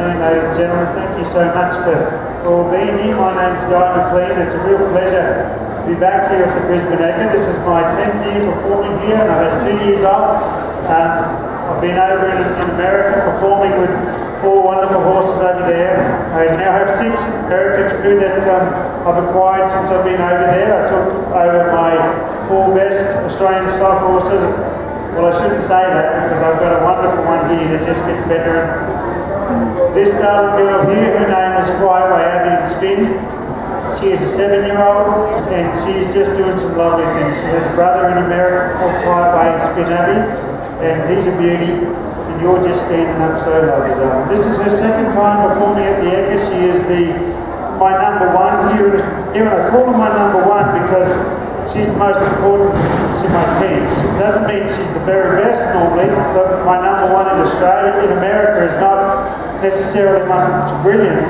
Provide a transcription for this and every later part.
afternoon, ladies and gentlemen. Thank you so much for all being here. My name's McLean. It's a real pleasure to be back here at the Brisbane Ekka. This is my 10th year performing here, and I've had 2 years off. I've been over in America performing with 4 wonderful horses over there. I now have 6 American crew that I've acquired since I've been over there. I took over my 4 best Australian stock horses. Well, I shouldn't say that because I've got a wonderful one here that just gets better. And this darling girl here, her name is Quiet Way Abby in Spin. She is a 7-year-old and she's just doing some lovely things. She has a brother in America called Quiet Way Spin Abby, and he's a beauty. And you're just standing up so lovely, darling. This is her 2nd time performing at the Ekka. She is my number 1 here and I call her my number 1 because she's the most important to my team. It doesn't mean she's the very best normally, but my number 1 in Australia, in America, is not necessarily much brilliant,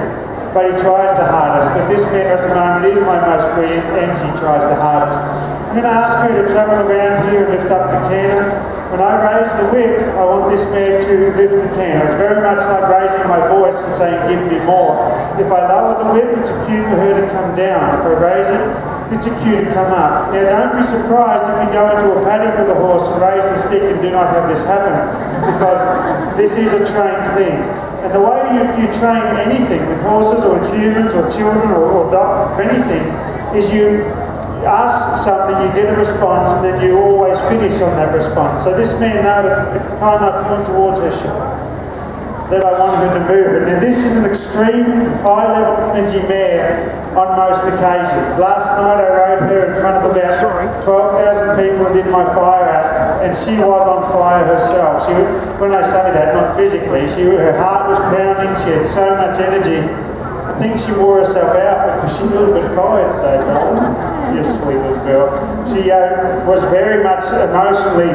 but he tries the hardest. But this mare at the moment is my most brilliant, and she tries the hardest. I'm going to ask her to travel around here and lift up to canter. When I raise the whip, I want this mare to lift to canter. It's very much like raising my voice and saying, give me more. If I lower the whip, it's a cue for her to come down. If I raise it, it's a cue to come up. Now don't be surprised if you go into a paddock with a horse and raise the stick and do not have this happen, because this is a trained thing. And the way you train anything with horses or with humans or children or anything is you ask something, you get a response, and then you always finish on that response. So this man knows the time I point towards her that I want her to move it. Now this is an extreme high-level energy mare on most occasions. Last night I rode her in front of about 12,000 people and did my fire out, and she was on fire herself. When I say that, not physically, her heart was pounding, she had so much energy. I think she wore herself out because she's a little bit tired today, darling. Yes, sweet little girl. She was very much emotionally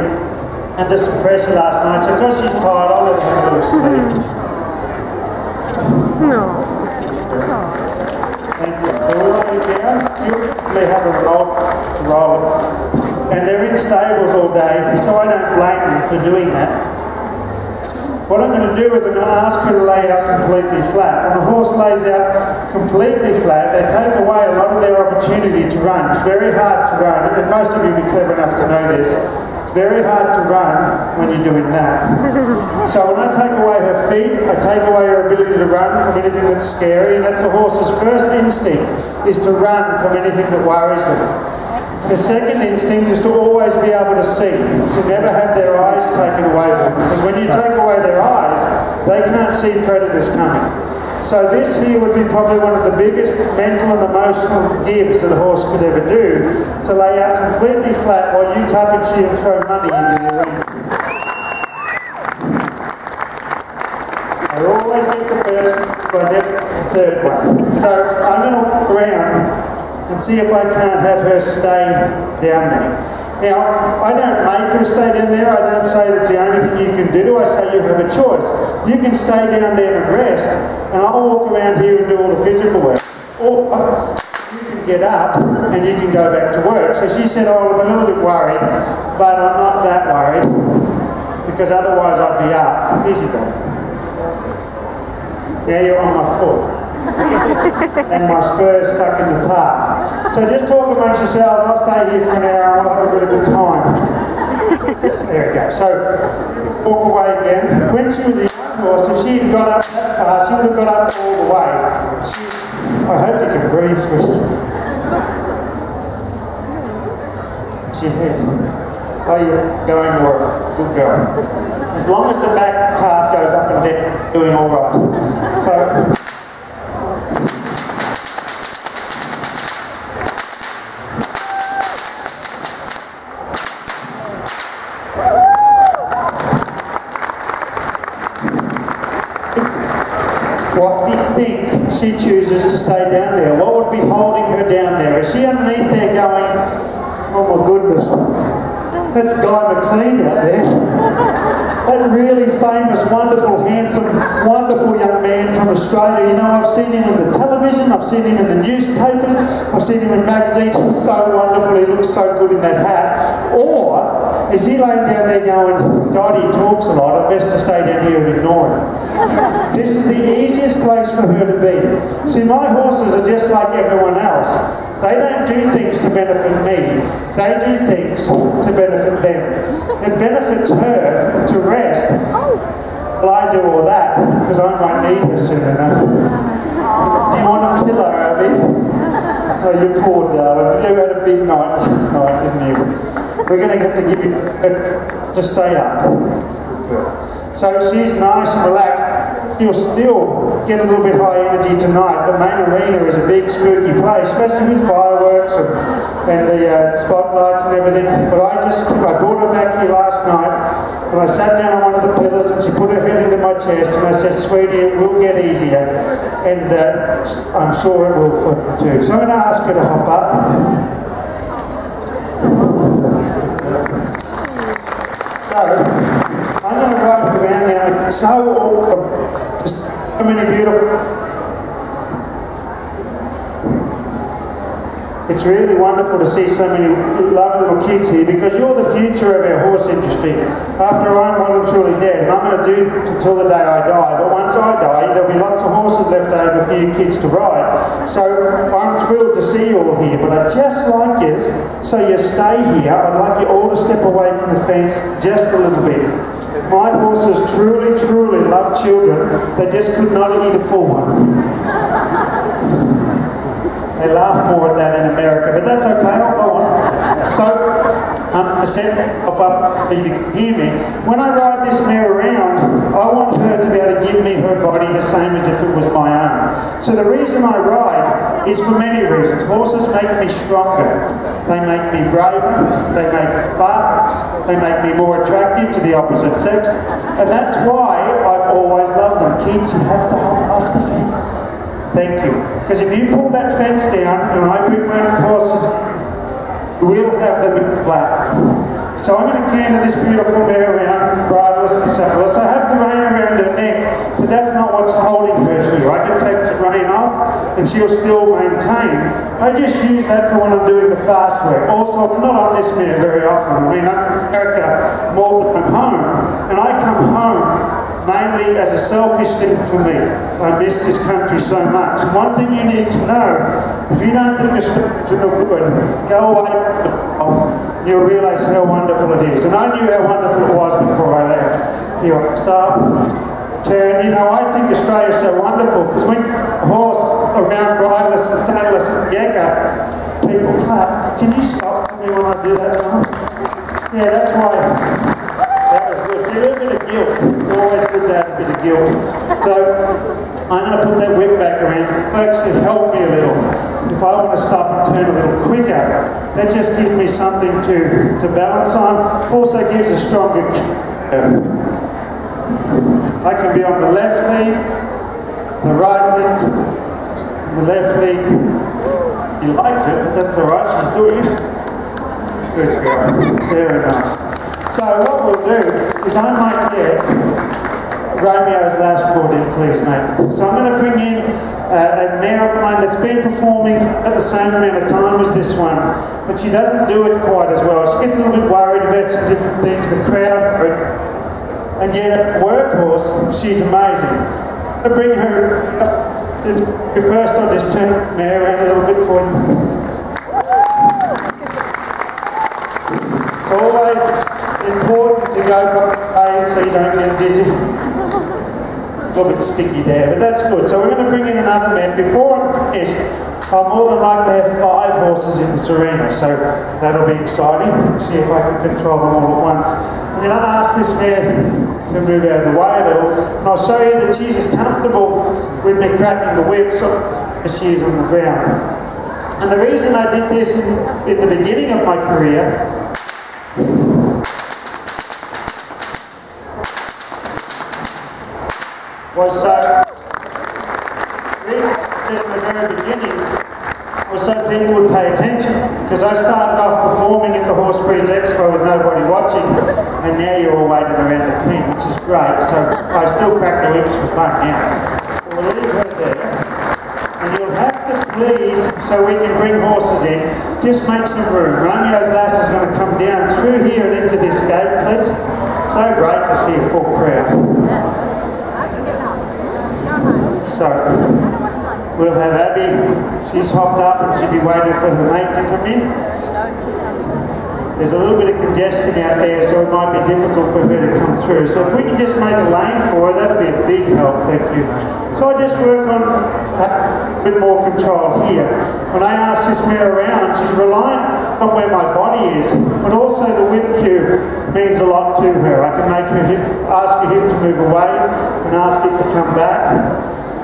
under some pressure last night, so because she's tired, I'll let her have a little sleep. No. Thank you. So we'll lay you down. They have a roll to roll it. And they're in stables all day, so I don't blame them for doing that. What I'm going to do is I'm going to ask her to lay out completely flat. When the horse lays out completely flat, they take away a lot of their opportunity to run. It's very hard to run, and most of you will be clever enough to know this. Very hard to run when you're doing that. So when I take away her feet, I take away her ability to run from anything that's scary, and that's the horse's first instinct, is to run from anything that worries them. The second instinct is to always be able to see, to never have their eyes taken away from them. Because when you take away their eyes, they can't see predators coming. So this here would be probably one of the biggest mental and emotional gifts that a horse could ever do, to lay out completely flat while you tap and see and throw money into the arena. I always get the first, but I never the third one. So I'm going to walk around and see if I can't have her stay down there. Now, I don't make her stay down there. I don't say that's the only thing you can do. I say you have a choice. You can stay down there and rest, and I'll walk around here and do all the physical work. Or you can get up and you can go back to work. So she said, oh, I'm a little bit worried, but I'm not that worried, because otherwise I'd be up. Easy, dog. Now you're on my foot. And my spurs stuck in the tarp. So just talk amongst yourselves. I'll stay here for an hour and we'll have a really good time. There we go. So walk away again. When she was a young horse, if she had got up that far, she would have got up all the way. I hope you can breathe, sweetie. She head. Oh, you're going well. Good girl. As long as the back tarp goes up and down, doing all right. So. What do you think she chooses to stay down there? What would be holding her down there? Is she underneath there going, oh my goodness, that's Guy McLean out there. That really famous, wonderful, handsome, wonderful young man from Australia. You know, I've seen him on the television, I've seen him in the newspapers, I've seen him in magazines. He's so wonderful, he looks so good in that hat. Or Is he laying down there going, God, he talks a lot, I best to stay down here and ignore him? This is the easiest place for her to be. See, my horses are just like everyone else. They don't do things to benefit me. They do things to benefit them. It benefits her to rest. Well, I do all that, because I might need her soon enough. Do you want a pillow, Abby? Oh, you poor darling. You had a big night last night, didn't you? We're going to have to give you to stay up. So she's nice and relaxed. You'll still get a little bit high energy tonight. The main arena is a big spooky place, especially with fireworks and the spotlights and everything. But I brought her back here last night and I sat down on one of the pillars and she put her head into my chest and I said, sweetie, it will get easier. And I'm sure it will for her too. So I'm going to ask her to hop up. So, I'm going to ride around now. It's so awesome. Just so many beautiful. It's really wonderful to see so many lovely little kids here because you're the future of our horse industry. After I'm well and truly dead, and I'm going to do until the day I die, but once I die, there'll be lots of horses left over for you kids to ride. So I'm thrilled to see you all here, but I'd just like you, so you stay here, I'd like you all to step away from the fence just a little bit. My horses truly, truly love children. They just could not eat a full one. They laugh more at that in America, but that's okay, I'll go on. So, I said, you can hear me. When I ride this mare around, I want her to be able to give me her body the same as if it was my own. So the reason I ride is for many reasons. Horses make me stronger. They make me braver. They make me fun. They make me more attractive to the opposite sex. And that's why I've always loved them. Kids, you have to hop off the fence. Thank you. Because if you pull that fence down and I bring my horses, we'll have them in flat. So I'm going to canter this beautiful mare around, bridleless and saddleless. I have the rein around her neck, but that's not what's holding her here. I can take the rein off and she'll still maintain. I just use that for when I'm doing the fast work. Also, I'm not on this mare very often. I mean, I'm Ekka more than I'm home, and I come home mainly as a selfish thing for me. I miss this country so much. One thing you need to know, if you don't think it's real good, go away and you'll realise how wonderful it is. And I knew how wonderful it was before I left. Here, stop, turn. You know, I think Australia's so wonderful because when a horse around riderless and saddleless and Ekka, people clap. Can you stop for me when I do that? Yeah, that's why. That was good. See, a little bit of guilt. It's always good to have a bit of guilt. So, I'm going to put that whip back around. Actually, help me a little. If I want to stop and turn a little quicker, that just gives me something to balance on. Also gives a stronger. I can be on the left lead, the right lead, the left lead. He likes it, but that's alright. She's doing it. Good girl. Very nice. So what we'll do is I might get Romeo's last board in, please, mate. So I'm going to bring in a mare of mine that's been performing at the same amount of time as this one, but she doesn't do it quite as well. She gets a little bit worried about some different things, the crowd, and yet at workhorse, she's amazing. I'm going to bring her, first I'll just turn the mare around a little bit for you. It's always important to go by so you don't get dizzy. A little bit sticky there, but that's good. So we're going to bring in another mare. Before I'm finished, I'll more than likely have 5 horses in this arena, so that'll be exciting. See if I can control them all at once. I'm going to ask this mare to move out of the way a little, and I'll show you that she's as comfortable with me cracking the whip as she is on the ground. And the reason I did this in the beginning of my career was at the very beginning was so people would pay attention, because I started off performing at the Horse Breeds Expo with nobody watching, and now you're all waiting around the pen, which is great. So I still crack the whips for fun now. We'll leave her there, and you'll have to please, so we can bring horses in, just make some room. Romeo's lass is going to come down through here and into this gate, please. So great to see a full crowd. So, we'll have Abby. She's hopped up and she'll be waiting for her mate to come in. There's a little bit of congestion out there, so it might be difficult for her to come through. So if we can just make a lane for her, that'd be a big help, thank you. So I just work on a bit more control here. When I ask this mare around, she's reliant on where my body is, but also the whip cue means a lot to her. I can make her hip, ask her hip to move away and ask it to come back.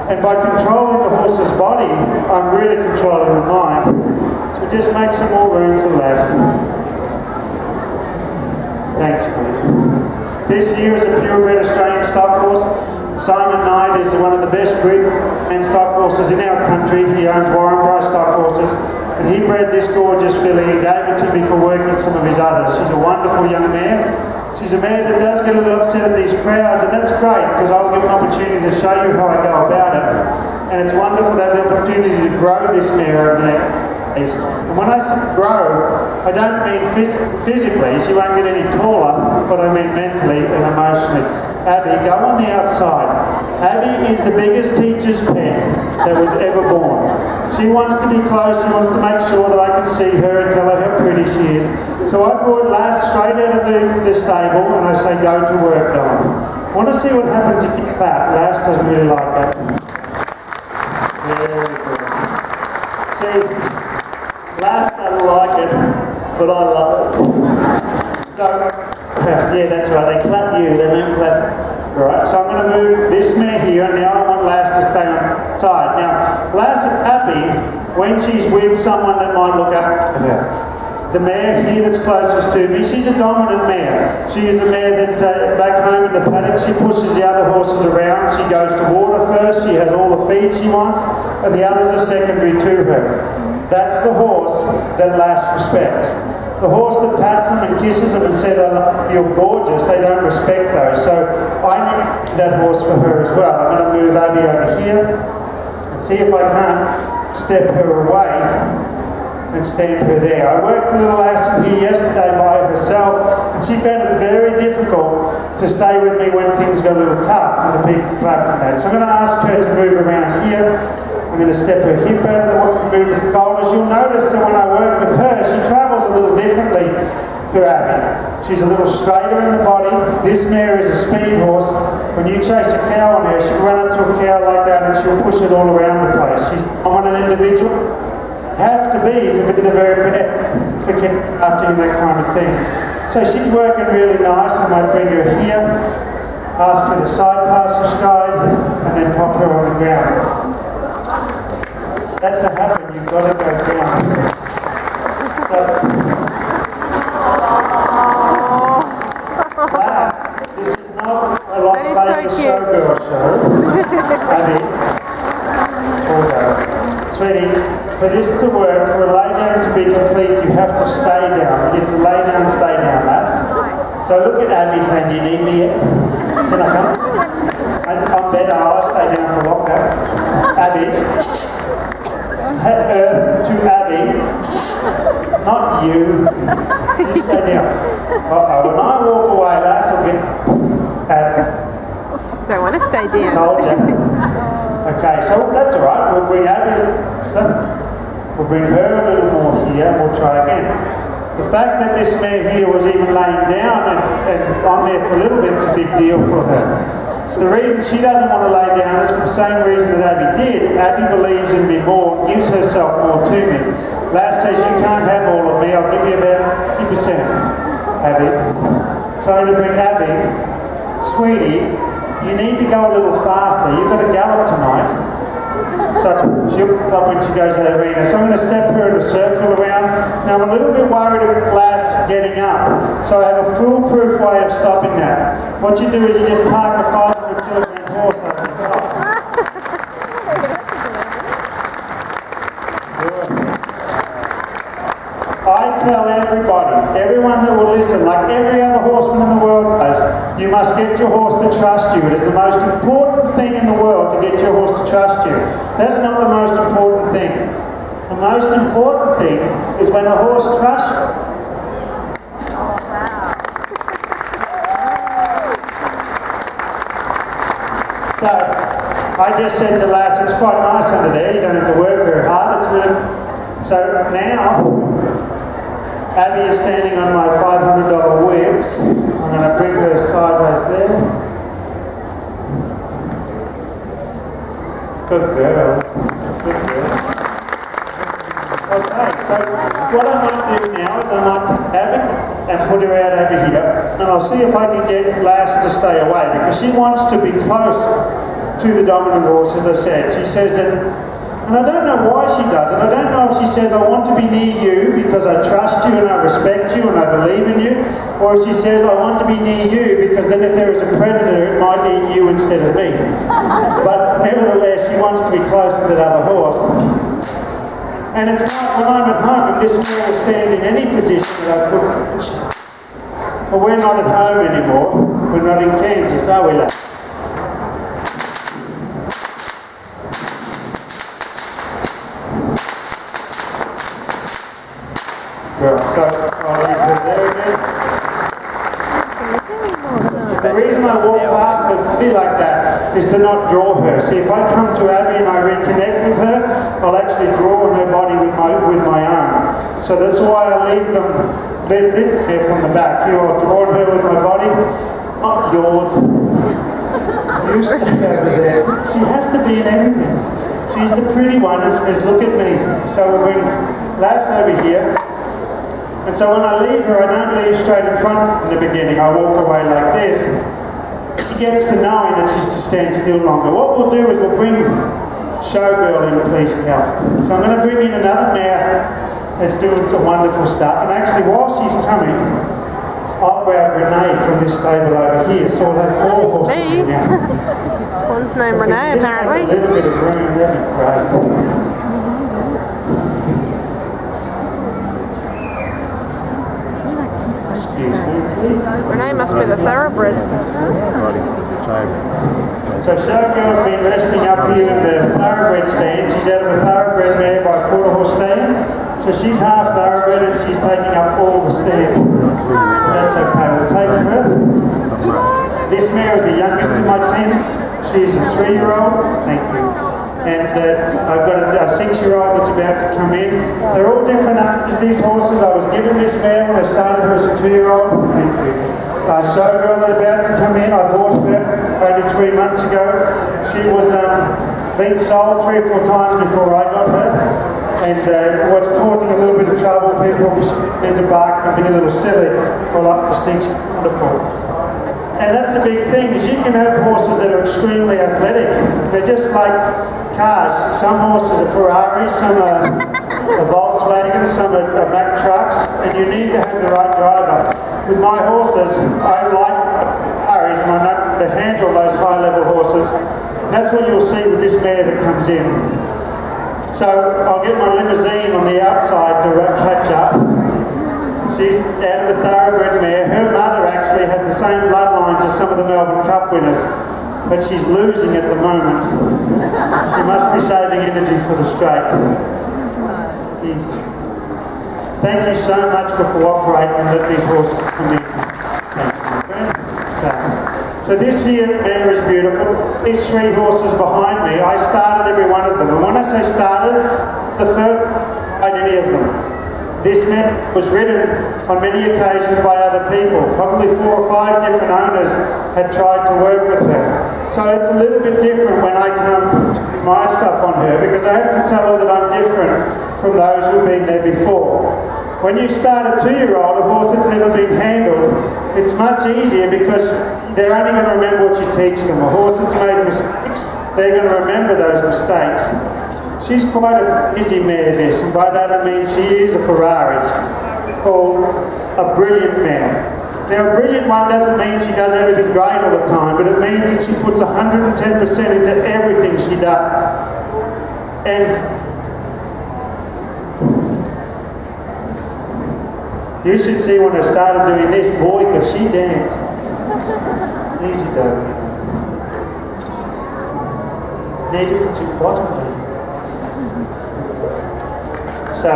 And by controlling the horse's body, I'm really controlling the mind. So just make some more room for Lassie. Thanks, mate. This year is a purebred Australian stock horse. Simon Knight is one of the best breed and stock horses in our country. He owns Warrenborough stock horses, and he bred this gorgeous filly and gave it to me for working some of his others. She's a wonderful young mare. She's a mare that does get a little upset at these crowds, and that's great because I'll give an opportunity to show you how I go about it. And it's wonderful to have the opportunity to grow this mare over the next. And when I say grow, I don't mean physically, she won't get any taller, but I mean mentally and emotionally. Abby, go on the outside. Abby is the biggest teacher's pet that was ever born. She wants to be close, she wants to make sure that I can see her and tell her how pretty she is. So I brought Lass straight out of the stable and I say, go to work, darling. I want to see what happens if you clap. Lass doesn't really like that. Very good. See, Lass doesn't like it, but I love it. So, yeah, that's right, they clap you, they don't clap. Right, so I'm going to move this mare here, and now I want Lass to stay on side. Now, Lass is happy when she's with someone that might look up to her. The mare here that's closest to me, she's a dominant mare. She is a mare that back home in the paddock, she pushes the other horses around. She goes to water first, she has all the feed she wants, and the others are secondary to her. That's the horse that Lass respects. The horse that pats them and kisses them and says, I love you, you're gorgeous, they don't respect those. So I need that horse for her as well. I'm going to move Abby over here and see if I can't step her away and stand her there. I worked a little Lass in here yesterday by herself, and she found it very difficult to stay with me when things got a little tough and the people clapped and that. So I'm going to ask her to move around here. I'm going to step her hip out of the way, move the shoulders. You'll notice that when I work with her, she travels a little differently to Abby. She's a little straighter in the body. This mare is a speed horse. When you chase a cow on her, she'll run up to a cow like that and she'll push it all around the place. She's not an individual. Have to be the very best for after that kind of thing. So she's working really nice. I might bring her here, ask her to side pass her stride, and then pop her on the ground. That to happen, you've got to go down. So, this is not a Las Vegas showgirl show. Abby, sweetie, for this to work, for a lay down to be complete, you have to stay down. It's a lay down, stay down, lass. So look at Abby saying, do you need me yet? Can I come? I'm better, I'll stay down for longer. Abby. Head earth to Abby, not you. You stay down. When I walk away, Lass will get Abby. Don't want to stay down. Told you. Okay, so that's all right. We'll bring Abby. We'll bring her a little more here, and we'll try again. The fact that this mare here was even laying down and on there for a little bit is a big deal for her. The reason she doesn't want to lay down is for the same reason that Abby did. Abby believes in me more, gives herself more to me. Lass says, you can't have all of me, I'll give you about 50%, Abby. So I'm going to bring Abby. Sweetie, you need to go a little faster. You've got to gallop tonight. So she'll pull up when she goes to the arena. So I'm going to step her in a circle around. Now I'm a little bit worried about Lass getting up. So I have a foolproof way of stopping that. What you do is you just park a 500-kilogram horse up the top. I tell everybody, everyone that will listen, like every other horseman in the world does, you must get your horse to trust you. It is the most important thing in the world to get your horse to trust you. That's not the most important thing. most important thing is when the horse trusts you. So, I just said to Lass, it's quite nice under there, you don't have to work very hard, it's really... So now, Abby is standing on my $500 whips. I'm going to bring her sideways there. Good girl. Good girl. Okay, so what I might do now is I might Abby and put her out over here, and I'll see if I can get Lass to stay away, because she wants to be close to the dominant horse, as I said. She says that, and I don't know why she does it. I don't know if she says, I want to be near you because I trust you and I respect you and I believe in you, or if she says, I want to be near you because then if there is a predator, it might eat you instead of me. But nevertheless, she wants to be close to that other horse. And it's like when I'm at home, and this mare will stand in any position that I put. Well, we're not at home anymore. We're not in Kansas, are we, lad? Well, so I'll leave her there again. The reason I walk past her be like that is to not draw her. See, if I come to Abby and I reconnect with her, I'll actually draw on her body with my own. So that's why I leave it there from the back. Here, I'll draw on her with my body. Not yours. You stay over there. She has to be in everything. She's the pretty one and says, look at me. So we'll bring Lass over here. And so when I leave her, I don't leave straight in front in the beginning. I walk away like this. He gets to knowing that she's to stand still longer. What we'll do is we'll bring Showgirl in, please, Cal. So I'm going to bring in another mare that's doing some wonderful stuff. And actually, while she's coming, I'll grab Renee from this stable over here. So we'll have 4 horses in now. One's named Renee, apparently. A little bit of room, that'd be great. Renee must be the thoroughbred. So Showgirl's been resting up here in the thoroughbred stand. She's out of the thoroughbred mare by quarter-horse stand. So she's half thoroughbred and she's taking up all the stand. That's okay, we'll take her. This mare is the youngest in my team. She's a 3-year-old. Thank you. And I've got a 6-year-old that's about to come in. They're all different ages, these horses. I was given this mare when I started her as a 2-year-old. Thank you. Showgirl that's about to come in, I bought her only 3 months ago. She was being sold 3 or 4 times before I got her. And what's causing a little bit of trouble, people into bark and being a little silly. Well, up to 6, wonderful. And that's a big thing, is you can have horses that are extremely athletic. They're just like cars. Some horses are Ferraris, some are Volkswagen, some are Mack trucks, and you need to have the right driver. With my horses, I like Ferraris and I know to handle those high-level horses. That's what you'll see with this mare that comes in. So I'll get my limousine on the outside to catch up. She's out of the thoroughbred mare. Her mother actually has the same bloodlines as some of the Melbourne Cup winners, but she's losing at the moment. She must be saving energy for the straight. Jeez. Thank you so much for cooperating and let these horses come in. Thanks, my friend. So this here mare is beautiful. These 3 horses behind me, I started every one of them. And when I say started, the first I did any of them. This mare was ridden on many occasions by other people. Probably 4 or 5 different owners had tried to work with her. So it's a little bit different when I come to do my stuff on her, because I have to tell her that I'm different from those who've been there before. When you start a 2-year-old, a horse that's never been handled, it's much easier because they're only going to remember what you teach them. A horse that's made mistakes, they're going to remember those mistakes. She's quite a busy mare, this, and by that I mean she is a Ferrari, called a brilliant mare. Now, a brilliant one doesn't mean she does everything great all the time, but it means that she puts 110% into everything she does. And you should see when I started doing this, boy, could she dance. Easy does. Need to put your bottom down. So,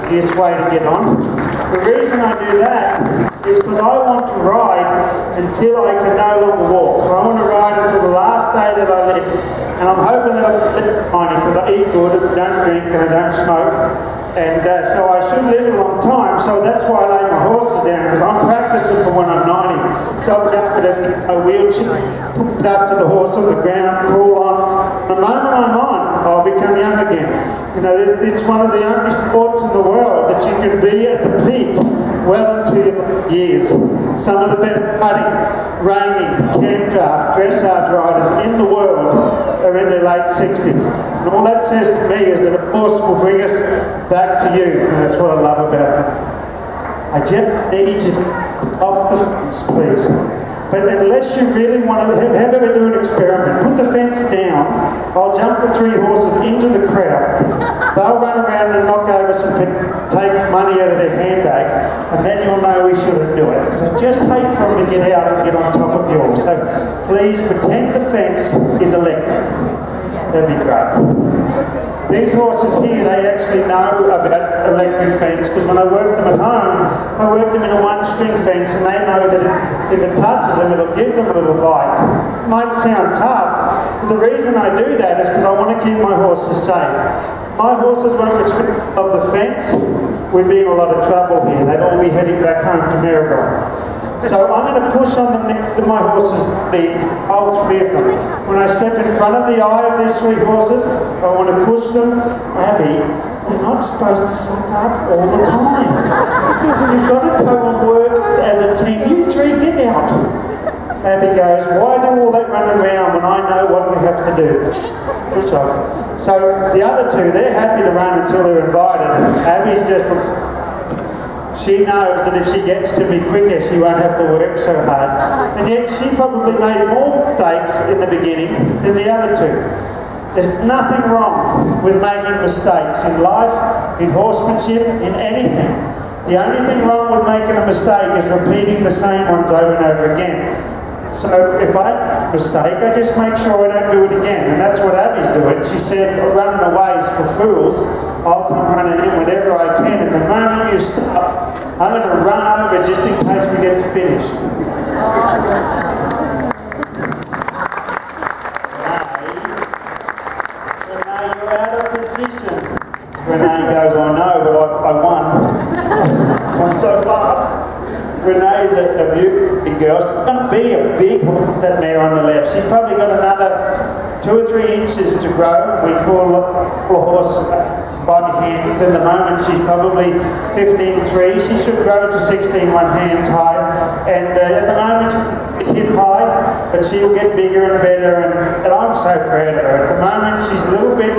this way to get on. The reason I do that is because I want to ride until I can no longer walk. I want to ride until the last day that I live. And I'm hoping that I'll live fine because I eat good, don't drink, and I don't smoke. And so I should live a long time. So that's why I lay my horses down, because I'm practicing for when I'm 90. So I'll get a wheelchair, put it up to the horse on the ground, crawl on. The moment I'm on, I'll become young again. You know, it's one of the only sports in the world that you can be at the peak well into your years. Some of the best putting, reining, camp draft, dressage riders in the world are in their late 60s. And all that says to me is that a horse will bring us back to you. And that's what I love about them. I just need you to off the fence, please. But unless you really want to have ever do an experiment, put the fence down, I'll jump the 3 horses into the crowd. They'll run around and knock over some people, take money out of their handbags, and then you'll know we shouldn't do it. Because I just hate for them to get out and get on top of yours. So please pretend the fence is electric. That'd be great. These horses here, they actually know about electric fence, because when I work them at home, I work them in a 1-string fence, and they know that if it touches them, it'll give them a little bite. It might sound tough, but the reason I do that is because I want to keep my horses safe. My horses won't respect of the fence, we'd be in a lot of trouble here. They'd all be heading back home to Maribor. So I'm going to push on the neck of my horses' feet, all 3 of them. When I step in front of the eye of these 3 horses, I want to push them. Abby, you're not supposed to suck up all the time. You've got to go and work as a team. You 3, get out. Abby goes, why do all that running around when I know what we have to do? Push off. So the other 2, they're happy to run until they're invited. Abby's just... She knows that if she gets to me quicker, she won't have to work so hard. And yet she probably made more mistakes in the beginning than the other 2. There's nothing wrong with making mistakes in life, in horsemanship, in anything. The only thing wrong with making a mistake is repeating the same ones over and over again. So if I make a mistake, I just make sure I don't do it again. And that's what Abby's doing. She said, running away is for fools. I'll come running in whenever I can. And the moment you stop, I'm going to run over just in case we get to finish. Renee, you're out of position. Renee goes, I know, but I won. I'm so fast. Renee's a beautiful girl. She's going to be a big horse, that mare on the left. She's probably got another 2 or 3 inches to grow. We call a horse body hand. At the moment she's probably 15.3. She should grow to 16 1 hands high. And at the moment she's hip high, but she'll get bigger and better. And I'm so proud of her. At the moment she's a little bit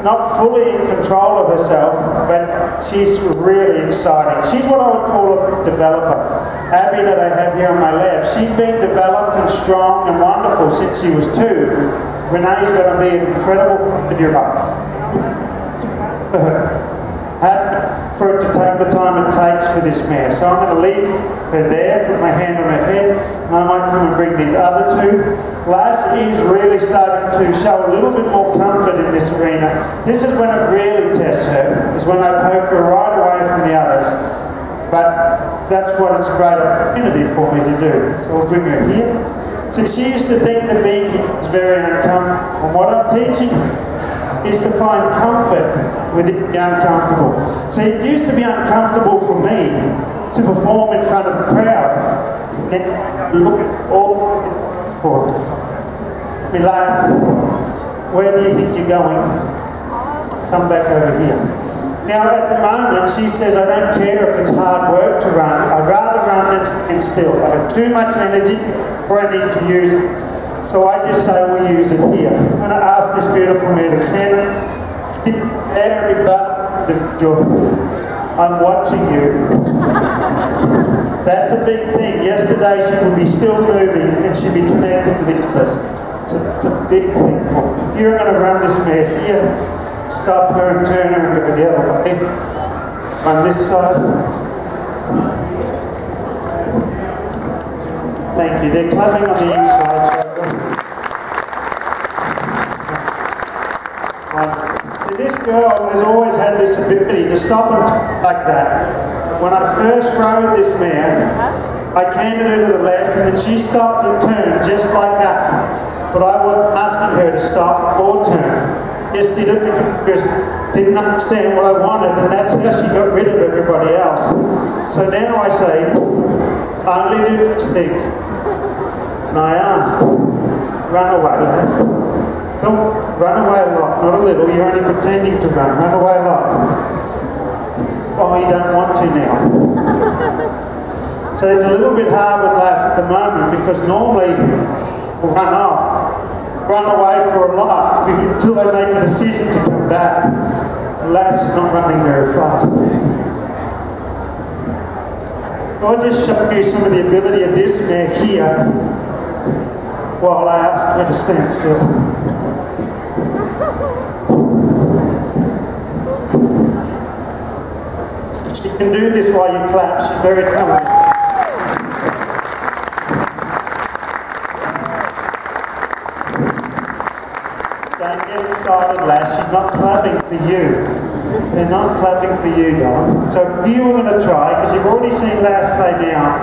not fully in control of herself, but she's really exciting. She's what I would call a developer. Abby, that I have here on my left, she's been developed and strong and wonderful since she was 2. Renee's going to be an incredible year-up. For it to take the time it takes for this mare. So I'm going to leave her there, put my hand on her head, and I might come and bring these other 2. Lass is really starting to show a little bit more comfort in this arena. This is when it really tests her, is when I poke her right away from the others. But that's what it's a great opportunity for me to do. So I'll bring her here. So she used to think that being here was very uncomfortable. And what I'm teaching her is to find comfort with it being uncomfortable. See, it used to be uncomfortable for me to perform in front of a crowd. Then look at all for relax. Where do you think you're going? Come back over here. Now at the moment she says, I don't care if it's hard work to run. I'd rather run than stand still. I have too much energy or I need to use it. So I just say we'll use it here. I'm going to ask this beautiful mare to can I'm watching you. That's a big thing. Yesterday she would be still moving and she'd be connected to the others. So it's a big thing for me. You're going to run this mare here, stop her and turn her and go the other way. On this side. Thank you. They're clapping on the inside. See, this girl has always had this ability to stop and talk like that. When I first rode this mare, I cantered her to the left and then she stopped and turned just like that. But I wasn't asking her to stop or turn. Just did it because didn't understand what I wanted, and that's how she got rid of everybody else. So now I say, only do these things. And I ask, run away, lass. Come, run away a lot, not a little. You're only pretending to run. Run away a lot. Oh, you don't want to now. So it's a little bit hard with lass at the moment because normally we'll run off, run away for a lot until they make a decision to come back. Lass is not running very far. I'll just show you some of the ability of this mare here while I ask her to stand still. She can do this while you clap. She's very talented. Don't get excited, lass. She's not clapping for you. They're not clapping for you, darling. So here we're going to try, because you've already seen lass lay down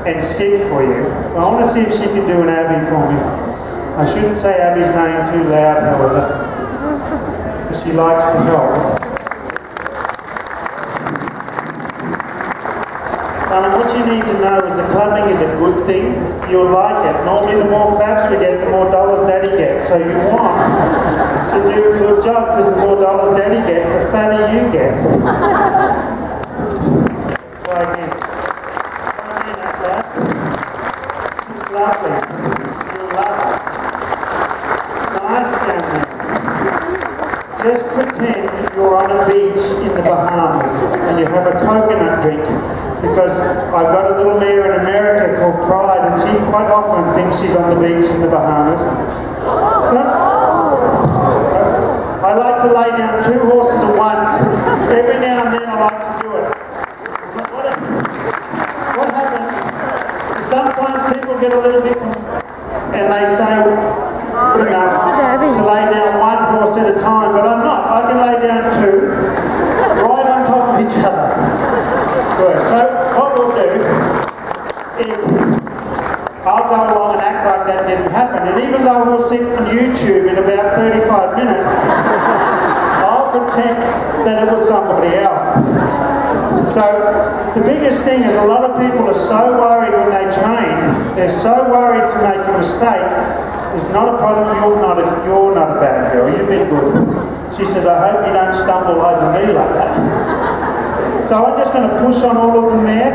and sit for you. I want to see if she can do an Abby for me. I shouldn't say Abby's name too loud, however, because she likes to help. What you need to know is that clapping is a good thing. You'll like it. Normally the more claps we get, the more dollars Daddy gets. So you want to do a good job, because the more dollars Daddy gets, the fatter you get. Try again. Try again, that clap. It's lovely. You'll love it. It's nice down there. Just pretend you're on a beach in the Bahamas and you have a coconut drink. Because I've got a little mare in America called Pride, and she quite often thinks she's on the beach in the Bahamas. I like to lay down 2 horses at once. Every now and then I like to do it. What happens is sometimes people get a little bit and they say, good enough to lay down 1 horse at a time, but I'm not. I can lay down 2 right on top of each other. So what we'll do is I'll go along and act like that didn't happen, and even though we'll see on YouTube in about 35 minutes, I'll pretend that it was somebody else. So the biggest thing is a lot of people are so worried when they train, they're so worried to make a mistake. It's not a problem. You're not a bad girl, you've been good. She says, I hope you don't stumble over me like that. So I'm just going to push on all of them there,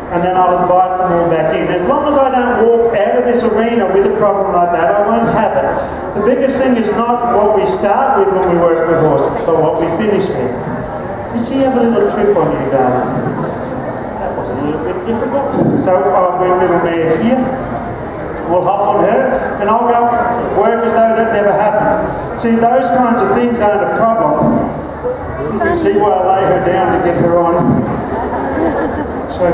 and then I'll invite them all back in. As long as I don't walk out of this arena with a problem like that, I won't have it. The biggest thing is not what we start with when we work with horses, but what we finish with. Did she have a little trip on you, darling? That was a little bit difficult. So I'll bring little mare here. We'll hop on her, and I'll go work as though that never happened. See, those kinds of things aren't a problem. You can see why I lay her down to get her on. So,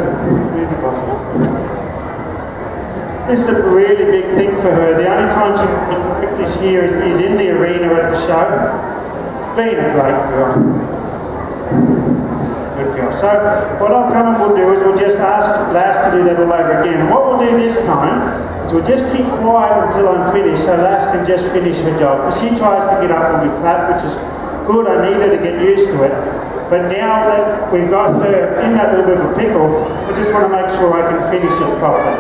this is a really big thing for her. The only time she can practice here is in the arena at the show. Being a great girl. Good girl. So, what I'll come and we'll do is we'll just ask Lass to do that all over again. And what we'll do this time is we'll just keep quiet until I'm finished, so Lass can just finish her job. Because she tries to get up when we clap, which is good. I need her to get used to it. But now that we've got her in that little bit of a pickle, I just want to make sure I can finish it properly.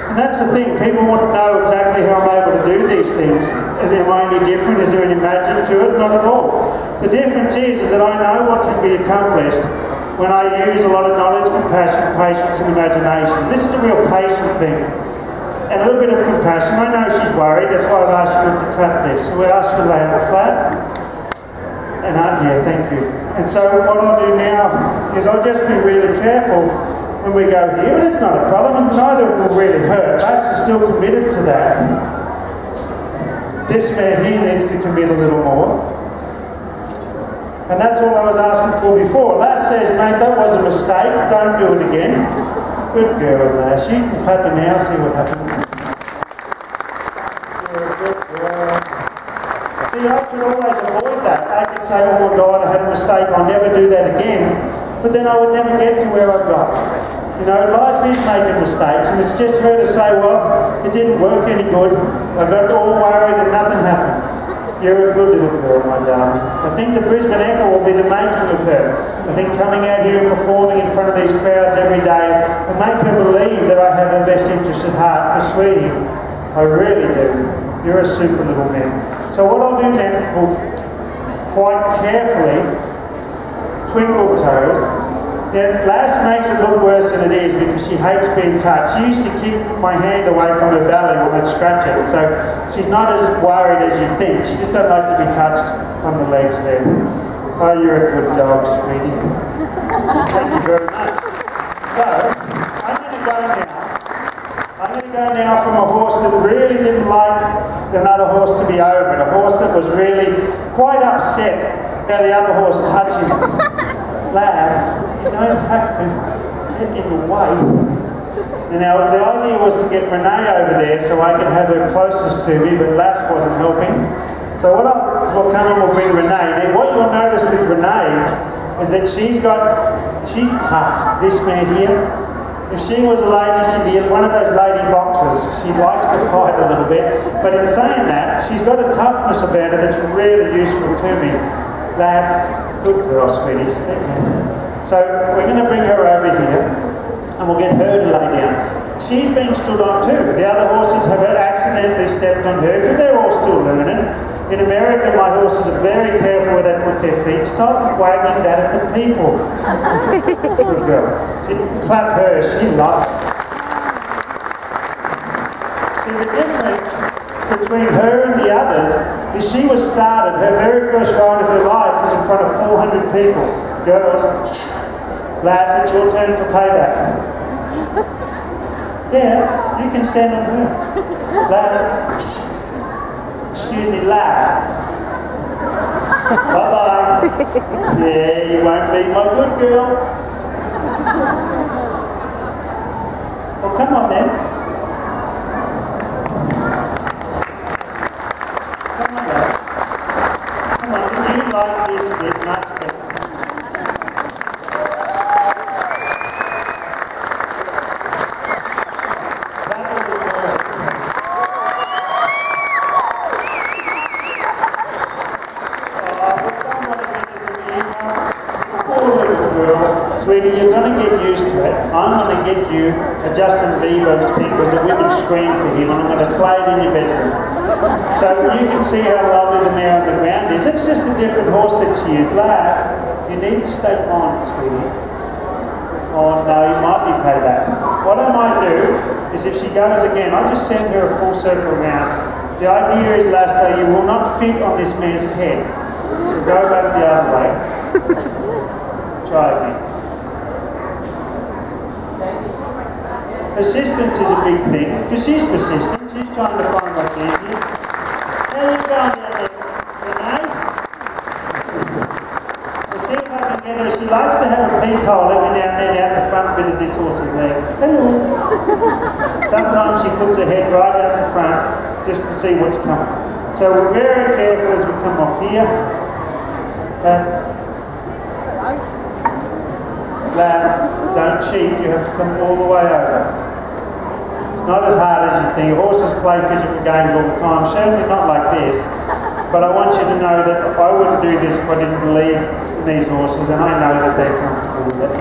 And that's the thing, people want to know exactly how I'm able to do these things. And am I any different? Is there any magic to it? Not at all. The difference is that I know what can be accomplished when I use a lot of knowledge, compassion, patience and imagination. This is a real patient thing. And a little bit of compassion. I know she's worried, that's why I've asked her not to clap this. So we ask her to lay out flat. And yeah, thank you. And so what I'll do now is I'll just be really careful when we go here, and it's not a problem, and neither will really hurt. Lass is still committed to that. This mare here needs to commit a little more. And that's all I was asking for before. Lass says, mate, that was a mistake, don't do it again. Good girl, Lass. You can clap her now, see what happens. Yeah, good girl. See, could always avoid that. I could say, oh my God, I had a mistake, I'll never do that again. But then I would never get to where I got. You know, life is making mistakes, and it's just her to say, well, it didn't work any good. I got all worried and nothing happened. You're a good little girl, my darling. I think the Brisbane Ekka will be the making of her. I think coming out here and performing in front of these crowds every day will make her believe that I have her best interests at heart. But sweetie, I really do. You're a super little man. So what I'll do now, quite carefully, twinkle toes. Now, Lass makes it look worse than it is because she hates being touched. She used to keep my hand away from her belly when I'd scratch it, so she's not as worried as you think. She just doesn't like to be touched on the legs there. Oh, you're a good dog, sweetie. Thank you very much. So, I'm going to go now. I'm going to go now from a horse that really didn't like another horse to be over it, a horse that was really quite upset about the other horse touching him. Lass, you don't have to get in the way. Now, the idea was to get Renee over there so I could have her closest to me, but Lass wasn't helping. So what will come and will bring Renee. Now, what you'll notice with Renee is that she's tough, this man here. If she was a lady, she'd be one of those lady boxers. She likes to fight a little bit. But in saying that, she's got a toughness about her that's really useful to me. Lass, good girl, sweetie. So we're going to bring her over here and we'll get her to lay down. She's been stood on too. The other horses have accidentally stepped on her because they're all still learning. In America, my horses are very careful where they put their feet. Stop wagging that at the people. Good girl. Clap her, she loves it. See, the difference between her and the others is she was started, her very first ride of her life was in front of 400 people. Girls, Lass, it's your turn for payback. Yeah, you can stand on her. Lass, excuse me, Lass. Bye-bye. Yeah, you won't be my good girl. Well, come on then. Come on, love. Come on, you like this bit much better. Sweetie, you're going to get used to it. I'm going to get you a Justin Bieber thing with a women's screen for him, and I'm going to play it in your bedroom. So you can see how lovely the mare on the ground is. It's just a different horse that she is. Lass, you need to stay on, sweetie. Oh no, you might be paid back. What I might do is if she goes again, I'll just send her a full circle around. The idea is, Lass, though, you will not fit on this mare's head. So go back the other way. Try again. Persistence is a big thing, because she's persistent. She's trying to find what's easier. How you going down there, Renee? We'll see if I can get her. She likes to have a peek hole every now and then out the front bit of this horse's legs. Hello. Sometimes she puts her head right out the front just to see what's coming. So we're very careful as we come off here. Lads, don't cheat, you have to come all the way over. It's not as hard as you think. Horses play physical games all the time, certainly not like this. But I want you to know that I wouldn't do this if I didn't believe in these horses, and I know that they're comfortable with it.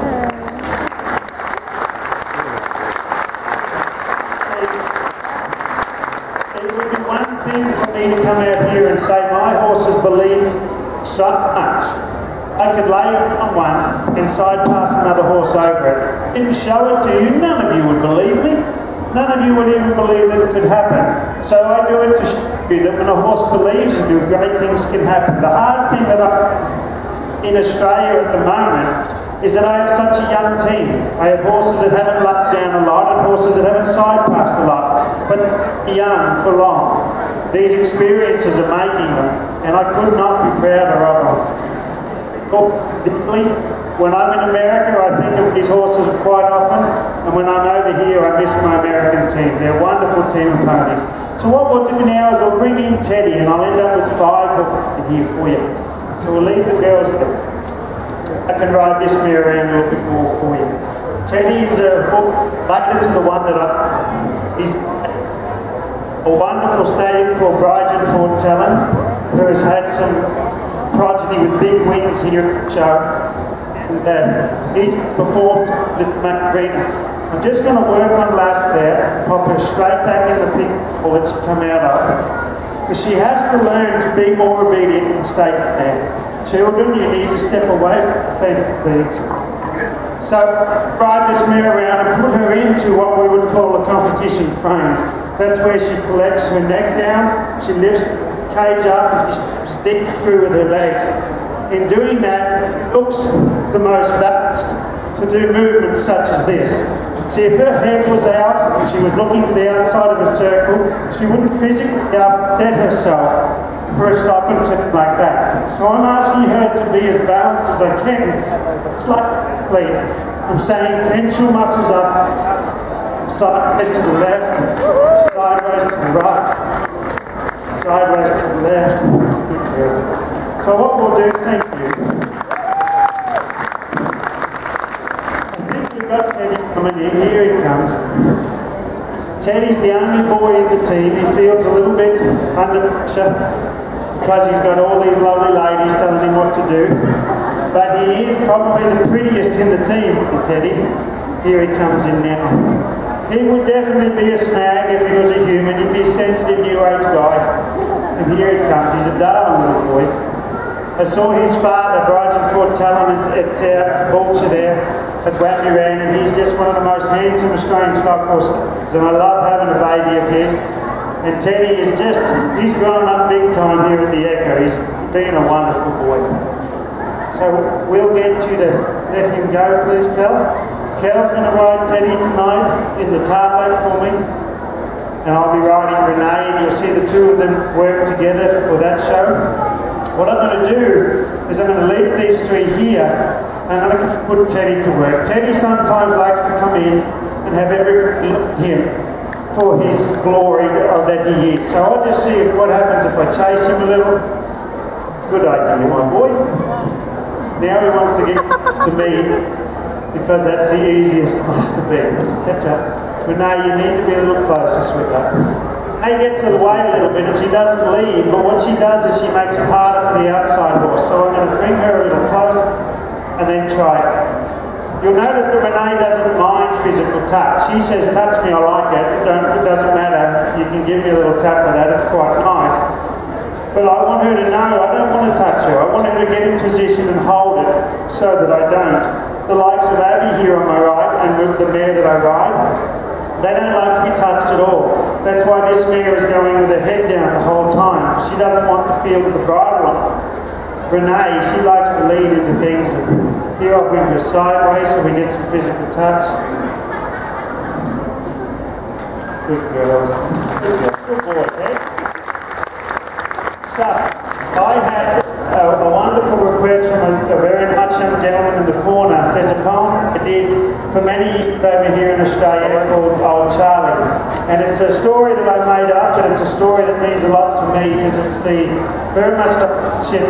It would be one thing for me to come out here and say my horses believe so much. I could lay on one and side pass another horse over it. Didn't show it to you, none of you would believe me. None of you would even believe that it could happen. So I do it to show you that when a horse believes in you, great things can happen. The hard thing that in Australia at the moment is that I have such a young team. I have horses that haven't lucked down a lot and horses that haven't side passed a lot, but young for long. These experiences are making them, and I could not be prouder of them. When I'm in America, I think of these horses quite often, and when I'm over here, I miss my American team. They're a wonderful team of ponies. So what we'll do now is we'll bring in Teddy, and I'll end up with 5 in here for you. So we'll leave the girls there. I can ride this mare around a little bit more for you. Teddy is related to the one that he's a wonderful stallion called Brighton Fort Talon, who has had some progeny with big wins here at the show. And he's performed with McLean. I'm just going to work on Lass there, pop her straight back in the pink hole that she's come out of. Because she has to learn to be more obedient and stay there. Children, you need to step away from the fence, please. So, ride this mare around and put her into what we would call a competition frame. That's where she collects her neck down, she lifts the cage up and she steps deep through with her legs. In doing that, it looks the most balanced to do movements such as this. See, if her head was out and she was looking to the outside of a circle, she wouldn't physically upset herself for a stop and turn like that. So I'm asking her to be as balanced as I can. It's like McLean. I'm saying tense your muscles up, sideways to the left, sideways to the right, sideways to the left. So what we'll do, thank you. Got Teddy coming in, here he comes. Teddy's the only boy in the team. He feels a little bit under pressure because he's got all these lovely ladies telling him what to do. But he is probably the prettiest in the team, Teddy. Here he comes in now. He would definitely be a snag if he was a human. He'd be a sensitive new age guy. And here he comes. He's a darling little boy. I saw his father, Brighton Fort Talon, at Vulture there. At Whammy Ran, and he's just one of the most handsome Australian stock horses, and I love having a baby of his. And Teddy is he's grown up big time here at the Ekka. He's been a wonderful boy. So we'll get you to let him go, please, Kel. Kel's going to ride Teddy tonight in the tarpon for me, and I'll be riding Renee, and you'll see the two of them work together for that show. What I'm going to do is I'm going to leave these 3 here, and I'm going to put Teddy to work. Teddy sometimes likes to come in and have everyone look at him for his glory that he is. So I'll just see what happens if I chase him a little. Good idea, my boy. Now he wants to get to me because that's the easiest place to be. Catch up. But now you need to be a little closer, sweetheart. Renee gets away a little bit and she doesn't leave, but what she does is she makes it harder for the outside horse. So I'm going to bring her a little closer and then try it. You'll notice that Renee doesn't mind physical touch. She says, touch me, I like it. It doesn't matter. You can give me a little tap with that. It's quite nice. But I want her to know I don't want to touch her. I want her to get in position and hold it so that I don't. The likes of Abby here on my right and the mare that I ride, they don't like to be touched at all. That's why this mare is going with her head down the whole time. She doesn't want the feel of the bridle on. Renee, she likes to lean into things. Here I'll bring her sideways so we get some physical touch. Good girls. Good boy, eh? So, I had a wonderful request from a very much young gentleman in the corner. There's a poem I did for many years over here in Australia called Old Charlie. And it's a story that I made up, but it's a story that means a lot to me because it's very much the shit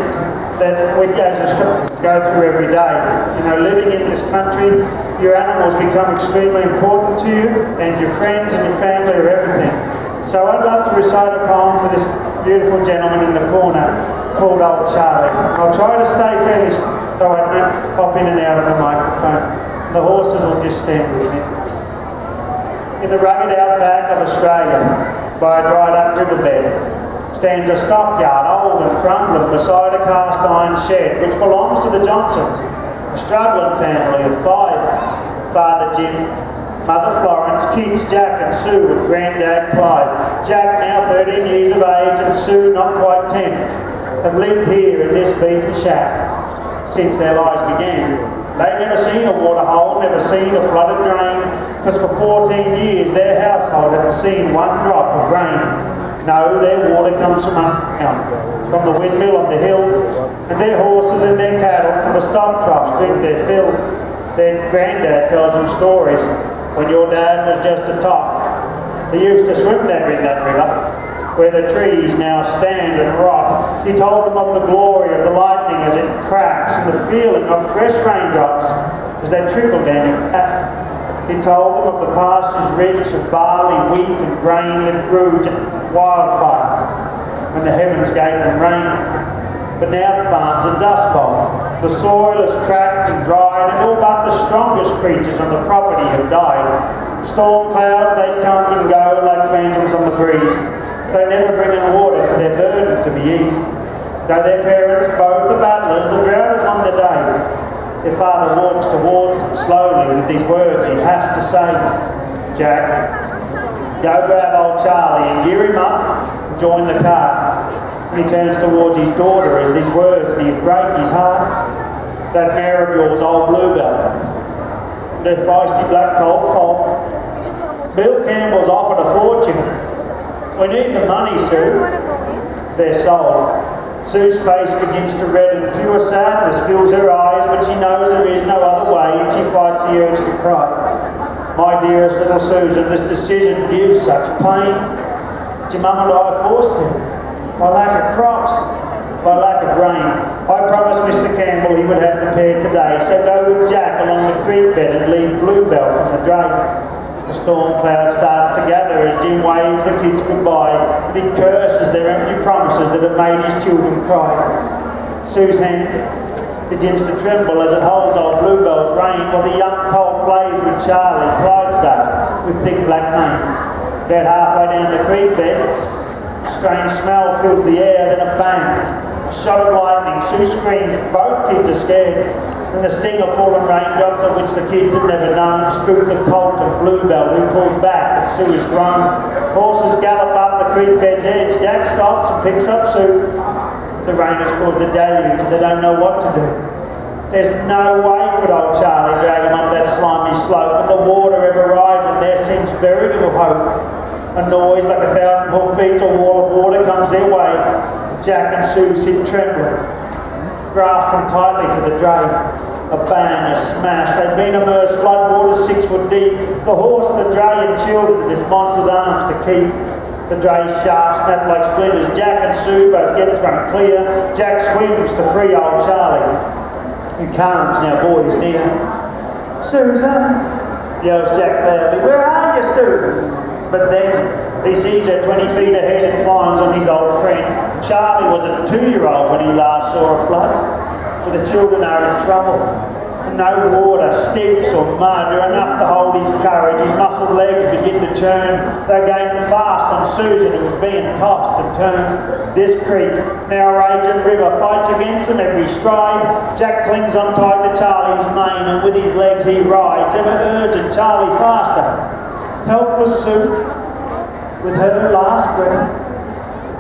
that we as Australians go through every day. You know, living in this country, your animals become extremely important to you, and your friends and your family are everything. So I'd love to recite a poem for this beautiful gentleman in the corner called Old Charlie. I'll try to stay fairly still so I don't pop in and out of the microphone. The horses will just stand with me. In the rugged outback of Australia, by a dried up riverbed, stands a stockyard, old and crumbling, beside a cast iron shed, which belongs to the Johnsons, a struggling family of 5. Father Jim, Mother Florence, kids Jack and Sue, and Granddad Clive. Jack now 13 years of age and Sue not quite 10, have lived here in this beaten shack since their lives began. They've never seen a water hole, never seen a flooded drain, because for 14 years their household hasn't seen one drop of rain. No, their water comes from underground, from the windmill on the hill, and their horses and their cattle from the stock troughs drink their fill. Their granddad tells them stories when your dad was just a tot. He used to swim there in that river. where the trees now stand and rot. He told them of the glory of the lightning as it cracks and the feeling of fresh raindrops as they trickle down your path. He told them of the pastures rich of barley, wheat and grain that grew wildfire when the heavens gave them rain. But now the farms are dust bowl. The soil is cracked and dried, and all but the strongest creatures on the property have died. Storm clouds, they come and go like phantoms on the breeze. They never bring in water for their burden to be eased. Though their parents, both the battlers, the drought has won the day. Their father walks towards them slowly with these words he has to say. Jack, go grab old Charlie and gear him up and join the cart. And he turns towards his daughter as these words near break his heart. That mare of yours, old Bluebell, and her feisty black colt foal. Bill Campbell's offered a fortune. We need the money, Sue. They're sold. Sue's face begins to redden. Pure sadness fills her eyes, but she knows there is no other way, and she fights the urge to cry. My dearest little Susan, this decision gives such pain. But your mum and I are forced to, by lack of crops, by lack of rain. I promised Mr. Campbell he would have the pair today, so go with Jack along the creek bed and leave Bluebell from the drape. The storm cloud starts to gather as Jim waves the kids goodbye, and he curses their empty promises that have made his children cry. Sue's hand begins to tremble as it holds old Bluebell's rein, while the young colt plays with Charlie, Clydesdale, with thick black mane. About halfway down the creek bed, a strange smell fills the air, then a bang. A shot of lightning, Sue screams, both kids are scared. And the sting of fallen raindrops, of which the kids have never known, spook the colt of Bluebell, who pulls back as Sue is thrown. Horses gallop up the creek bed's edge. Jack stops and picks up Sue. The rain has caused a deluge and they don't know what to do. There's no way could old Charlie drag him up that slimy slope, and the water ever rising, there seems very little hope. A noise like 1,000 hoofbeats, a wall of water comes their way. Jack and Sue sit trembling, grasping tightly to the drape. A bang, a smash. They've been immersed floodwaters 6 foot deep. The horse, the dray, and chilled into this monster's arms to keep. The dray's shaft snapped like splinters. Jack and Sue both get thrown clear. Jack swims to free old Charlie, who calms now boys near. Susan, yells Jack loudly, where are you, Sue? But then he sees her 20 feet ahead and climbs on his old friend. Charlie was a 2-year-old when he last saw a flood, for the children are in trouble. And no water, sticks or mud are enough to hold his courage. His muscled legs begin to churn. They're gaining fast on Susan, who is being tossed and turned. This creek, now a raging river, fights against him every stride. Jack clings on tight to Charlie's mane, and with his legs he rides, ever urging Charlie faster. Helpless Sue, with her last breath,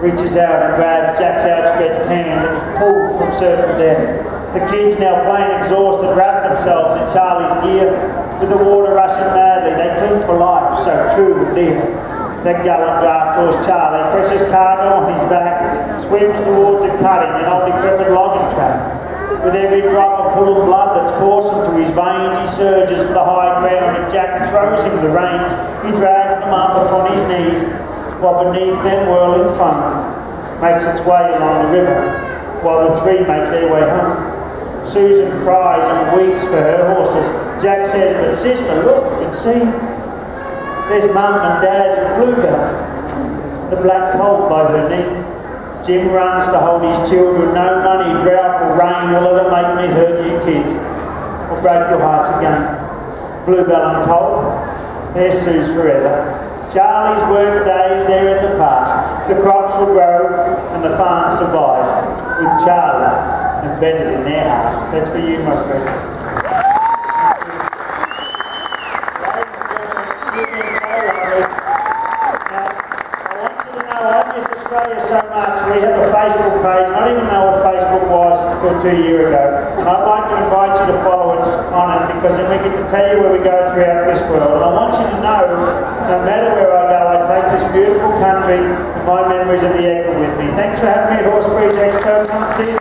reaches out and grabs Jack's outstretched hand and is pulled from certain death. The kids, now plain exhausted, wrap themselves in Charlie's gear. With the water rushing madly, they cling for life, so true and dear. That gallant draft horse Charlie presses cargo on his back, swims towards a cutting, an old decrepit logging track. With every drop of pool of blood that's coursing through his veins, he surges for the high ground, and Jack throws him the reins. He drags them up upon his knees, while beneath them whirling foam makes its way along the river, while the three make their way home. Susan cries and weeps for her horses. Jack says, but sister, look and see. There's Mum and Dad's Bluebell, the black colt by her knee. Jim runs to hold his children. No money, drought or rain will ever make me hurt you kids or break your hearts again. Bluebell and colt, they're Sue's forever. Charlie's work days, they're in the past. The crops will grow and the farm survive with Charlie embedded in their hearts. That's for you, my friend. Australia so much. We have a Facebook page. I didn't even know what Facebook was until 2 years ago. And I'd like to invite you to follow us on it, because then we get to tell you where we go throughout this world. And I want you to know, no matter where I go, I take this beautiful country and my memories of the Ekka with me. Thanks for having me at Horse Expo. Come and see us.